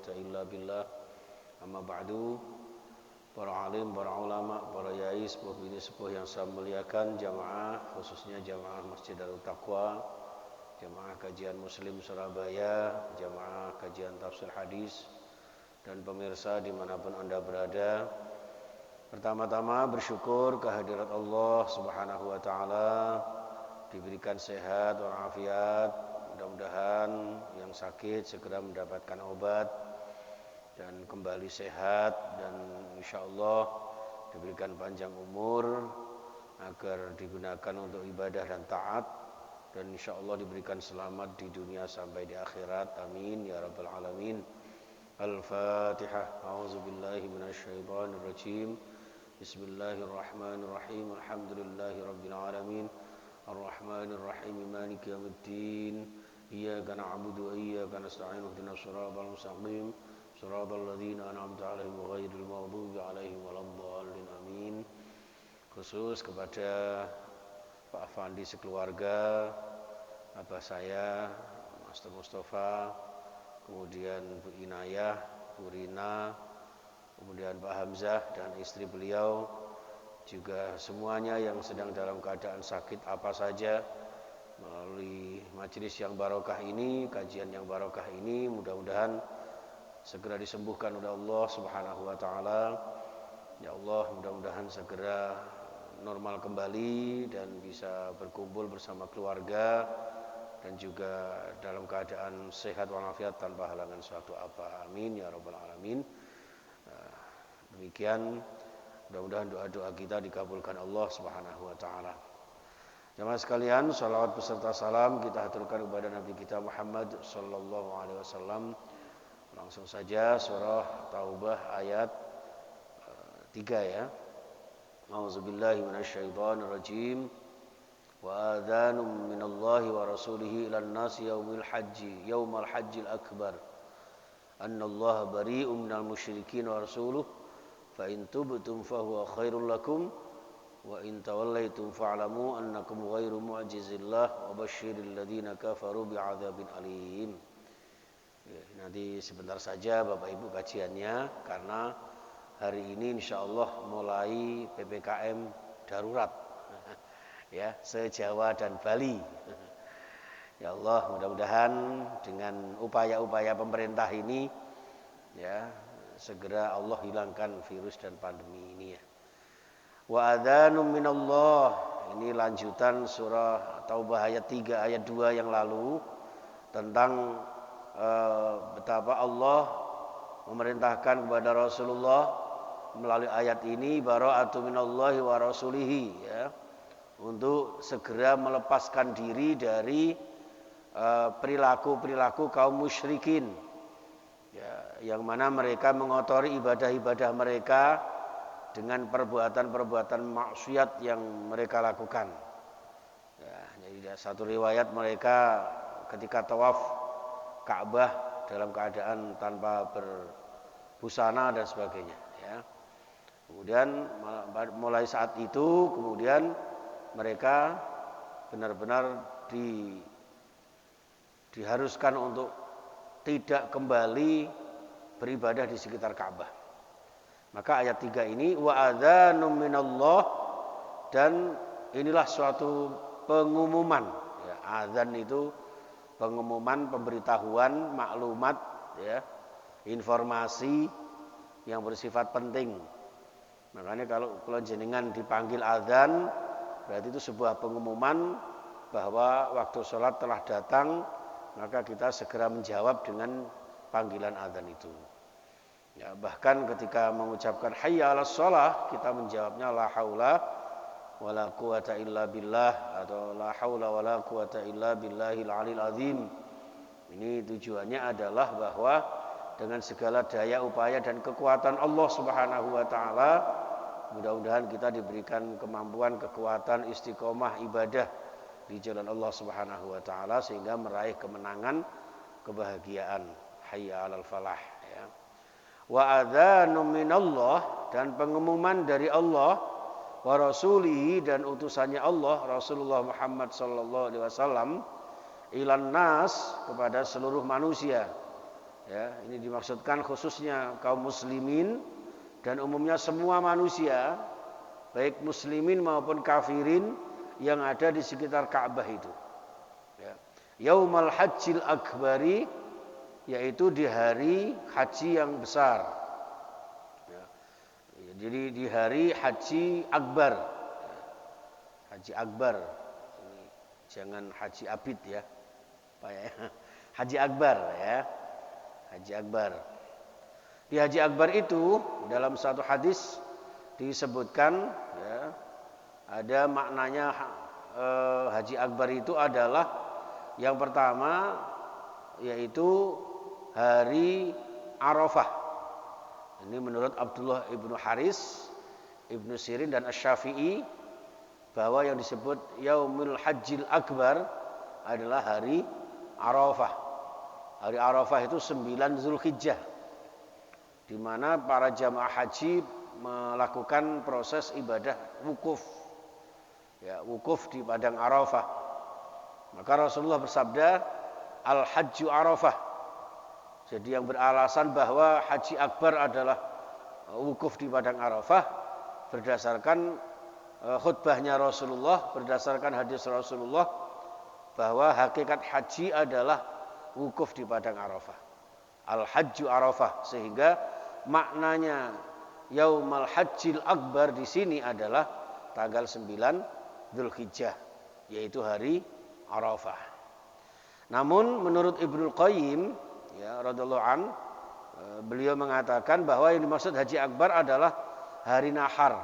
quwwata illa billah. Amma ba'du. Para alim, para ulama, para yai, sepuh bini sepuh yang saya muliakan, jamaah khususnya jamaah Masjid Darut Taqwa, jamaah kajian Muslim Surabaya, jamaah kajian tafsir hadis, dan pemirsa dimanapun Anda berada. Pertama-tama bersyukur kehadirat Allah Subhanahu wa taala, diberikan sehat walafiat, mudah-mudahan yang sakit segera mendapatkan obat dan kembali sehat, dan insyaallah diberikan panjang umur agar digunakan untuk ibadah dan taat, dan insyaallah diberikan selamat di dunia sampai di akhirat. Amin ya rabbal alamin. Al-Fatihah. A'udzubillahi minasyaitonirrajim. Bismillahirrahmanirrahim. Alhamdulillahirabbil alamin. Ar-Rahmanirrahim. Maliki yaumiddin. Iyyaka na'budu wa iyyaka nasta'in. Ihdinas siratal mustaqim. Shiratal ladzina an'amta 'alaihim ghairil maghdubi 'alaihim waladdallin. Amin. Khusus kepada Pak Afandi sekeluarga, abah saya, Master Mustafa, kemudian Bu Inayah, Bu Rina, kemudian Pak Hamzah dan istri beliau, juga semuanya yang sedang dalam keadaan sakit apa saja, melalui majelis yang barokah ini, kajian yang barokah ini, mudah-mudahan segera disembuhkan oleh Allah Subhanahu wa taala. Ya Allah, mudah-mudahan segera normal kembali dan bisa berkumpul bersama keluarga dan juga dalam keadaan sehat walafiat tanpa halangan suatu apa. Amin ya rabbal alamin. Demikian, mudah-mudahan doa-doa kita dikabulkan Allah Subhanahu wa taala. Jamaah sekalian, salawat beserta salam kita haturkan kepada Nabi kita Muhammad sallallahu alaihi wasallam. Langsung saja surah Taubah ayat 3 ya. A'udzubillahi minasyaitonirrajim. Wa adhanum minallahi wa rasulihi ilan nasi yaumal hajjil akbar annallaha bari'um minal musyrikin wa rasuluh fa in tubtum fa huwa khairul lakum wa in tawallaitum fa'lamu annakum ghairu mu'jizillah wa basyiril ladzina kafaru bi'adzabin alim. Nanti sebentar saja Bapak Ibu kajiannya, karena hari ini insyaallah mulai PPKM darurat ya, se-Jawa dan Bali. Ya Allah, mudah-mudahan dengan upaya-upaya pemerintah ini ya, segera Allah hilangkan virus dan pandemi ini ya. Wa adzanum minallah. Ini lanjutan surah Taubah ayat 3 ayat 2 yang lalu tentang betapa Allah memerintahkan kepada Rasulullah melalui ayat ini, bara'atu minallahi wa rasulihi ya, untuk segera melepaskan diri dari perilaku-perilaku kaum musyrikin ya, yang mana mereka mengotori ibadah-ibadah mereka dengan perbuatan-perbuatan maksiat yang mereka lakukan ya. Jadi satu riwayat mereka ketika tawaf Ka'bah dalam keadaan tanpa berbusana dan sebagainya ya. Kemudian mulai saat itu kemudian mereka benar-benar diharuskan untuk tidak kembali beribadah di sekitar Ka'bah. Maka ayat 3 ini wa adzanum minallah, dan inilah suatu pengumuman ya. Adzan itu pengumuman, pemberitahuan, maklumat ya, informasi yang bersifat penting. Makanya kalau jenengan dipanggil adzan, berarti itu sebuah pengumuman bahwa waktu sholat telah datang, maka kita segera menjawab dengan panggilan adzan itu. Ya, bahkan ketika mengucapkan hayya 'alas shalah, kita menjawabnya la haula wala quwata illa billah, atau la haula wala quwata illa billahil alil azim. Ini tujuannya adalah bahwa dengan segala daya upaya dan kekuatan Allah Subhanahu wa taala, mudah-mudahan kita diberikan kemampuan, kekuatan, istiqomah ibadah di jalan Allah Subhanahu wa taala sehingga meraih kemenangan, kebahagiaan. Hayya 'alal falah ya. Wa adzanum minallah, dan pengumuman dari Allah, wa rasulihi, dan utusannya Allah Rasulullah Muhammad sallallahu alaihi wasallam, ilan nas, kepada seluruh manusia Ya, ini dimaksudkan khususnya kaum muslimin dan umumnya semua manusia, baik muslimin maupun kafirin yang ada di sekitar Ka'bah itu. Ya. Yaumal Hajjil Akbari, yaitu di hari haji yang besar. Ya. Jadi di hari haji akbar. Haji akbar. Ini jangan haji abid ya. Pak ya. Haji akbar ya. Haji akbar. Di haji akbar itu dalam satu hadis disebutkan ya, ada maknanya haji akbar itu adalah yang pertama yaitu hari Arafah. Ini menurut Abdullah ibnu Haris, Ibnu Sirin dan Asy-Syafi'i bahwa yang disebut Yaumul Hajjil Akbar adalah hari Arafah. Hari Arafah itu 9 Zulhijjah, di mana para jamaah haji melakukan proses ibadah wukuf. Ya, wukuf di padang Arafah. Maka Rasulullah bersabda, Al-Hajju Arafah. Jadi yang beralasan bahwa haji akbar adalah wukuf di padang Arafah berdasarkan khutbahnya Rasulullah, berdasarkan hadis Rasulullah bahwa hakikat haji adalah wukuf di padang Arafah. Al-Hajju Arafah, sehingga maknanya Yaumal Hajjil Akbar di sini adalah tanggal 9 Dzulhijjah, yaitu hari Arafah. Namun menurut Ibnu Qayyim ya radhiyallahu an, beliau mengatakan bahwa yang dimaksud haji akbar adalah hari nahar.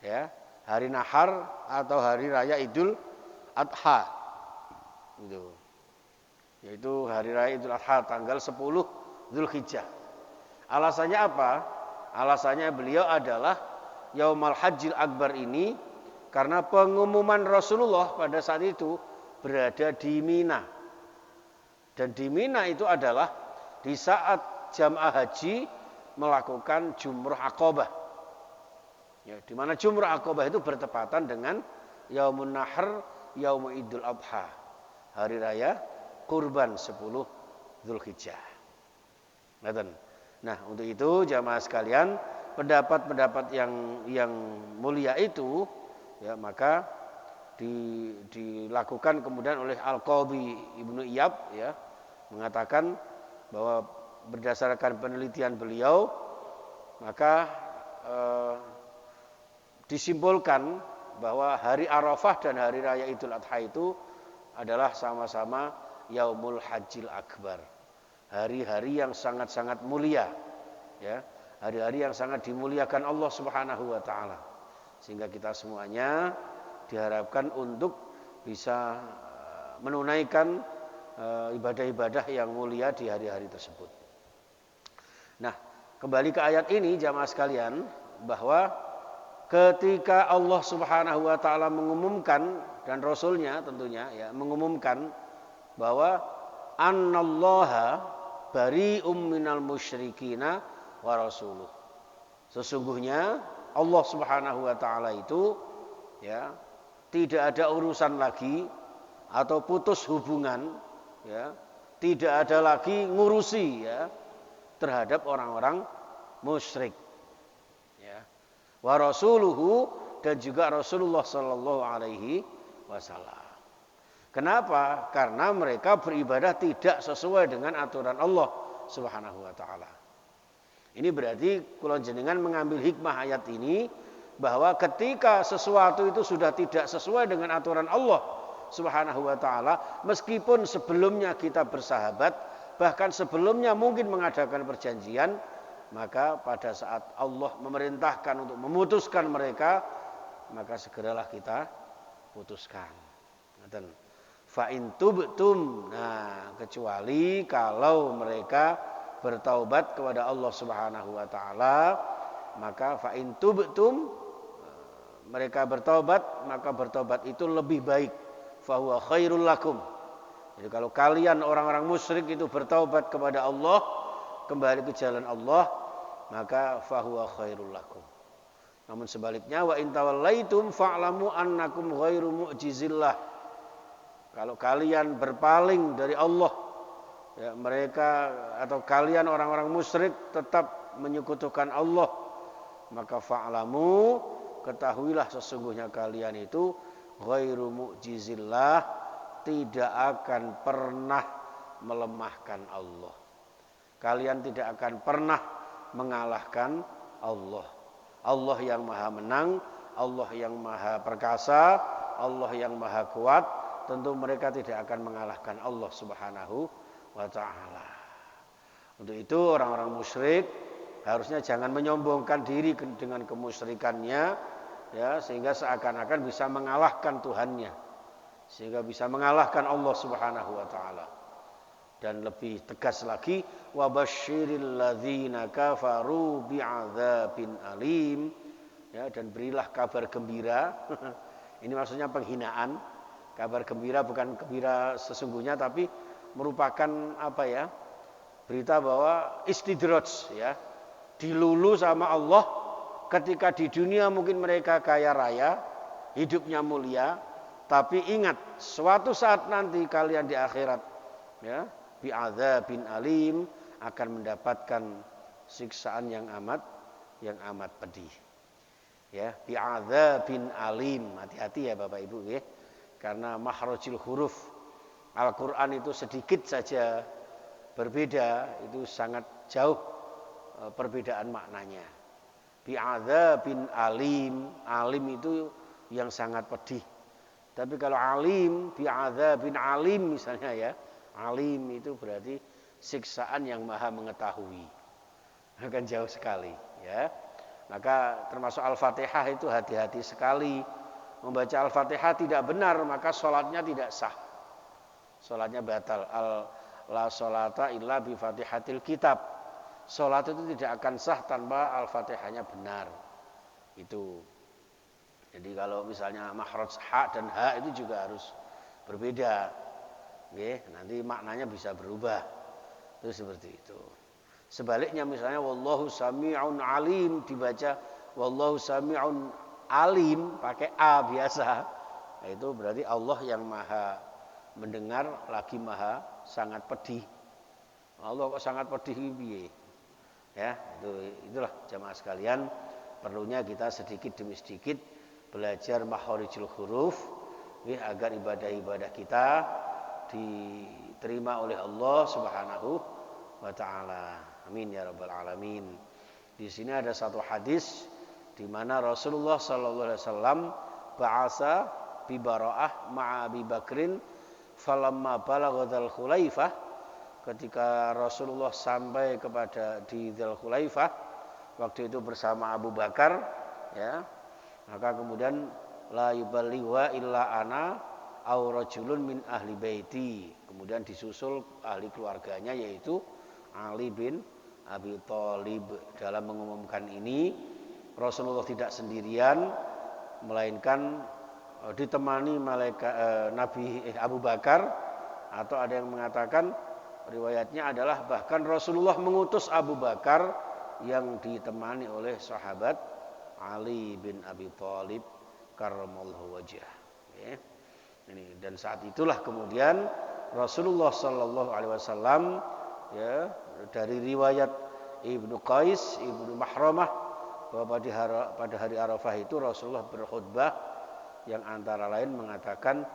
Ya, hari nahar atau hari raya Idul Adha. Gitu. Yaitu hari raya Idul Adha tanggal 10 Dzulhijjah. Alasannya apa? Alasannya beliau adalah Yaumal Hajjil Akbar ini karena pengumuman Rasulullah pada saat itu berada di Mina. Dan di Mina itu adalah di saat jamaah haji melakukan Jumrah Aqabah. Ya, di mana Jumrah Aqabah itu bertepatan dengan Yaumun Nahr, Yaumul Idul Adha, hari raya kurban 10 Dzulhijjah. Nah, untuk itu jamaah sekalian, pendapat-pendapat yang mulia itu ya maka dilakukan kemudian oleh Al-Qadhi Ibnu Iyab ya, mengatakan bahwa berdasarkan penelitian beliau maka disimpulkan bahwa hari Arafah dan hari raya Idul Adha itu adalah sama-sama Yaumul Hajjil Akbar. Hari-hari yang sangat-sangat mulia ya, hari-hari yang sangat dimuliakan Allah Subhanahu wa taala. Sehingga kita semuanya diharapkan untuk bisa menunaikan ibadah-ibadah yang mulia di hari-hari tersebut. Nah, kembali ke ayat ini jamaah sekalian, bahwa ketika Allah Subhanahu wa taala mengumumkan dan Rasulnya tentunya ya mengumumkan bahwa annallaha bari'um minal musyrikina wa rasuluh. Sesungguhnya Allah Subhanahu wa taala itu ya tidak ada urusan lagi atau putus hubungan ya, tidak ada lagi ngurusi ya terhadap orang-orang musyrik. Ya. Wa rasuluhu, dan juga Rasulullah sallallahu alaihi wasallam. Kenapa? Karena mereka beribadah tidak sesuai dengan aturan Allah Subhanahu wa taala. Ini berarti kula jenengan mengambil hikmah ayat ini bahwa ketika sesuatu itu sudah tidak sesuai dengan aturan Allah Subhanahu wa taala, meskipun sebelumnya kita bersahabat, bahkan sebelumnya mungkin mengadakan perjanjian, maka pada saat Allah memerintahkan untuk memutuskan mereka, maka segeralah kita putuskan. Fa'in tubtum, nah kecuali kalau mereka bertaubat kepada Allah Subhanahu wa taala, maka fa'in tubtum, mereka bertaubat, maka bertaubat itu lebih baik. Fahuwa khairul lakum. Jadi kalau kalian orang-orang musyrik itu bertaubat kepada Allah, kembali ke jalan Allah, maka fahuwa khairul lakum. Namun sebaliknya, wa in tawallaitum fa'lamu annakum ghairu mu'jizillah. Kalau kalian berpaling dari Allah, ya, mereka atau kalian orang-orang musyrik tetap menyekutukan Allah, maka fa'lamu, ketahuilah sesungguhnya kalian itu ghairu mu'jizillah, tidak akan pernah melemahkan Allah. Kalian tidak akan pernah mengalahkan Allah. Allah yang maha menang, Allah yang maha perkasa, Allah yang maha kuat, tentu mereka tidak akan mengalahkan Allah Subhanahu wa ta'ala. Untuk itu orang-orang musyrik harusnya jangan menyombongkan diri dengan kemusyrikannya, ya, sehingga seakan-akan bisa mengalahkan Tuhannya, sehingga bisa mengalahkan Allah Subhanahu wa ta'ala. Dan lebih tegas lagi, wabasyiril ladzina kafaru bi'adzabin alim, ya, dan berilah kabar gembira. Ini maksudnya penghinaan. Kabar gembira bukan gembira sesungguhnya, tapi merupakan apa ya? Berita bahwa istidraj, ya, dilulu sama Allah. Ketika di dunia mungkin mereka kaya raya, hidupnya mulia, tapi ingat suatu saat nanti kalian di akhirat, ya, bi'adzabin alim, akan mendapatkan siksaan yang amat pedih. Ya, bi'adzabin alim. Hati-hati ya Bapak Ibu, ya. Karena makhrajul huruf Al-Qur'an itu sedikit saja berbeda, itu sangat jauh perbedaan maknanya. Bi'adzabin alim, alim itu yang sangat pedih. Tapi kalau alim, bi'adzabin alim misalnya, ya, alim itu berarti siksaan yang maha mengetahui. Akan jauh sekali, ya. Maka termasuk Al-Fatihah itu hati-hati sekali. Membaca Al-Fatihah tidak benar, maka sholatnya tidak sah. Sholatnya batal. La sholata illa bi fatihatil kitab. Sholat itu tidak akan sah tanpa Al-Fatihahnya benar. Itu. Jadi kalau misalnya makhraj ha dan ha itu juga harus berbeda. Oke, nanti maknanya bisa berubah. Itu seperti itu. Sebaliknya misalnya wallahu sami'un alim dibaca wallahu sami'un alim pakai a biasa. Nah, itu berarti Allah yang maha mendengar lagi maha sangat pedih. Allah kok sangat pedih piye? Ya, itulah jamaah sekalian, perlunya kita sedikit demi sedikit belajar makharijul huruf, ya, agar ibadah-ibadah kita diterima oleh Allah Subhanahu wa ta'ala. Amin ya rabbal alamin. Di sini ada satu hadis di mana Rasulullah sallallahu alaihi wasallam ba'asa bi Bara'ah ma'a Abi Bakrin falamma balagha Dzul Khulaifah, ketika Rasulullah sampai kepada di Dzul Khulaifah waktu itu bersama Abu Bakar, ya, maka kemudian la yuballigha illa ana aw rajulun min ahli baiti, kemudian disusul ahli keluarganya yaitu Ali bin Abi Thalib. Dalam mengumumkan ini Rasulullah tidak sendirian, melainkan ditemani Nabi Abu Bakar, atau ada yang mengatakan riwayatnya adalah bahkan Rasulullah mengutus Abu Bakar yang ditemani oleh sahabat Ali bin Abi Thalib karramallahu wajhah. Ya. Ini, dan saat itulah kemudian Rasulullah sallallahu alaihi wasallam, ya, dari riwayat Ibnu Qais, Ibnu Mahramah, bahwa pada hari Arafah itu Rasulullah berkhutbah yang antara lain mengatakan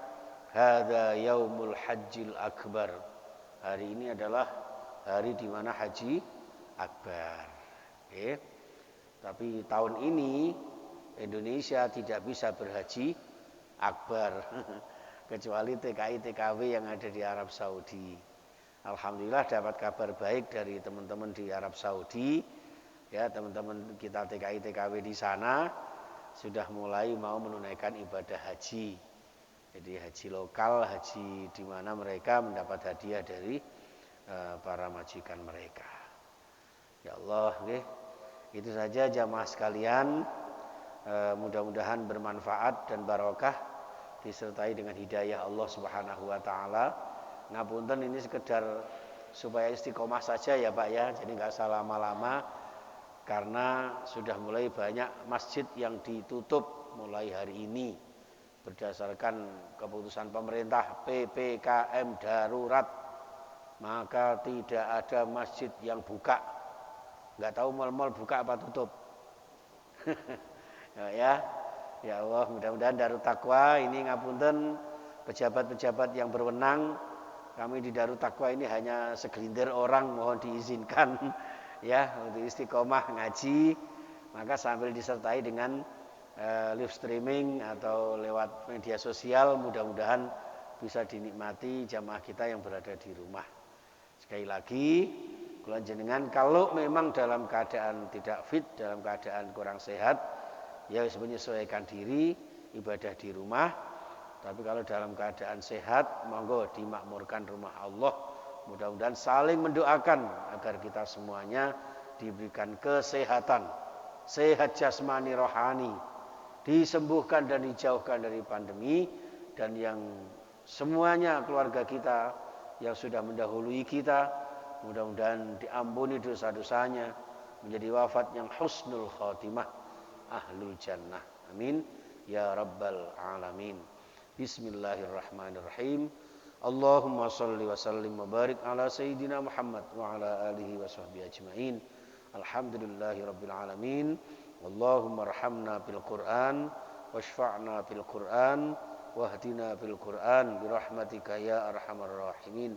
hadza yaumul hajjil akbar. Hari ini adalah hari di mana haji akbar. Okay. Tapi tahun ini Indonesia tidak bisa berhaji akbar kecuali TKI TKW yang ada di Arab Saudi. Alhamdulillah dapat kabar baik dari teman-teman di Arab Saudi, ya, teman-teman kita TKI TKW di sana sudah mulai mau menunaikan ibadah haji. Jadi haji lokal, haji di mana mereka mendapat hadiah dari para majikan mereka. Ya Allah, okay. Itu saja jamaah sekalian. Mudah-mudahan bermanfaat dan barokah, disertai dengan hidayah Allah Subhanahu wa taala. Ngapunten ini sekedar supaya istiqomah saja ya Pak, ya. Jadi enggak usah lama-lama karena sudah mulai banyak masjid yang ditutup mulai hari ini berdasarkan keputusan pemerintah PPKM darurat. maka tidak ada masjid yang buka. Enggak tahu mal-mal buka apa tutup. Ya, ya Allah, mudah-mudahan Darut Taqwa ini ngapunten pejabat-pejabat yang berwenang. Kami di Darut Taqwa ini hanya segelintir orang, mohon diizinkan ya untuk istiqomah ngaji, maka sambil disertai dengan live streaming atau lewat media sosial, mudah-mudahan bisa dinikmati jamaah kita yang berada di rumah. Sekali lagi, kula jenengan kalau memang dalam keadaan tidak fit, dalam keadaan kurang sehat, ya menyesuaikan diri ibadah di rumah. Tapi kalau dalam keadaan sehat, monggo dimakmurkan rumah Allah. Mudah-mudahan saling mendoakan agar kita semuanya diberikan kesehatan, sehat jasmani rohani, disembuhkan dan dijauhkan dari pandemi, dan yang semuanya keluarga kita yang sudah mendahului kita, mudah-mudahan diampuni dosa-dosanya, menjadi wafat yang husnul khatimah, ahlul jannah. Amin ya rabbal alamin. Bismillahirrahmanirrahim. Allahumma salli wa sallim wa barik ala sayyidina Muhammad wa ala alihi wa sahbihi ajma'in. Alhamdulillahi rabbil alamin. Allahumma arhamna bil Qur'an washfa'na bil Qur'an wahdina bil Qur'an birahmatika ya arhamar rahimin.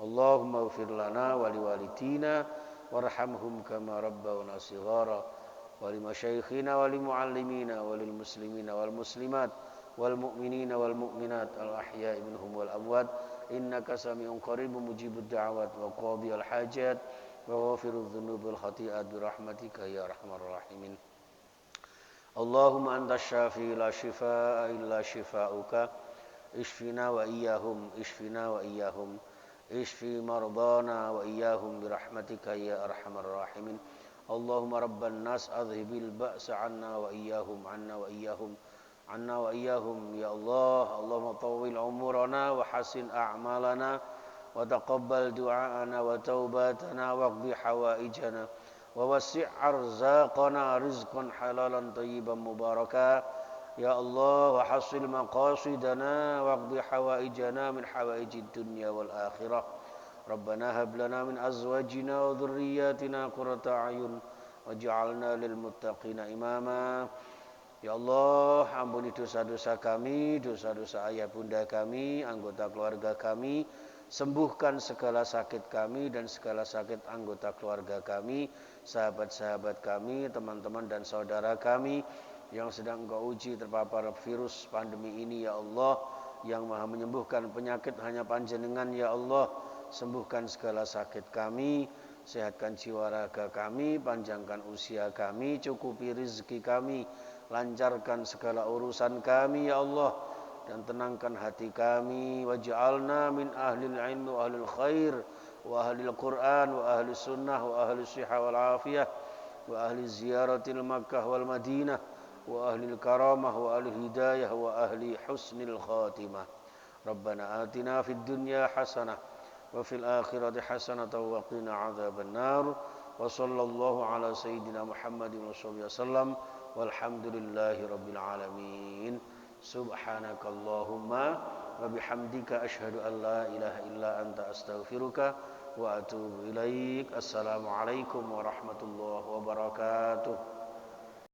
Allahumma ighfir lana wa liwalidina warhamhum kama rabbawna shighara wa limasyayikhina wa limuallimina wa lil muslimina wal muslimat wal mu'minina wal mu'minat al ahya'i minhum wal amwat innaka sami'un qaribun mujibud da'awat wa qadiyal hajat wa ghafirudz dzunubi wal khati'at bi rahmatika ya arhamar rahimin. Allahumma antas syafi la shifaa'a illa shifaa'uka ishfina wa iyyahum ishfina wa iyyahum ishfi mardana wa iyyahum bi rahmatika ya arhamar rahimin. Allahumma rabban nas adhibil ba'sa 'anna wa iyyahum 'anna wa iyyahum عنا وإياهم يا الله. اللهم طول عمرنا وحسن أعمالنا وتقبل دعاءنا وتوباتنا واقض حوائجنا ووسع أرزاقنا رزقا حلالا طيبا مباركا يا الله. وحصل مقاصدنا واقض حوائجنا من حوائج الدنيا والآخرة. ربنا هب لنا من أزواجنا وذرياتنا قرة أعين واجعلنا للمتقين إماما. Ya Allah, ampuni dosa-dosa kami, dosa-dosa ayah bunda kami, anggota keluarga kami, sembuhkan segala sakit kami dan segala sakit anggota keluarga kami, sahabat-sahabat kami, teman-teman dan saudara kami yang sedang Engkau uji terpapar virus pandemi ini ya Allah, yang Maha menyembuhkan penyakit hanya Panjenengan ya Allah. Sembuhkan segala sakit kami, sehatkan jiwa raga kami, panjangkan usia kami, cukupi rezeki kami, lancarkan segala urusan kami ya Allah, dan tenangkan hati kami. Waj'alna min ahlil ilmi wa ahlil khair wa ahlil Qur'an wa ahli sunnah wa ahli sihah wal afiyah wa ahli ziyaratil Makkah wal Madinah wa ahlil karamah wa ahli hidayah wa ahli husnil khatimah. Rabbana atina fid dunya hasanah wa fil akhirati hasanah wa qina adzaban nar. Wa sallallahu ala sayyidina Muhammadin wa sallallahu wasallam. Walhamdulillahi rabbil alamin. Subhanakallahumma wa bihamdika asyhadu an la ilaha illa anta astaghfiruka wa atubu ilaik. Assalamualaikum warahmatullahi wabarakatuh.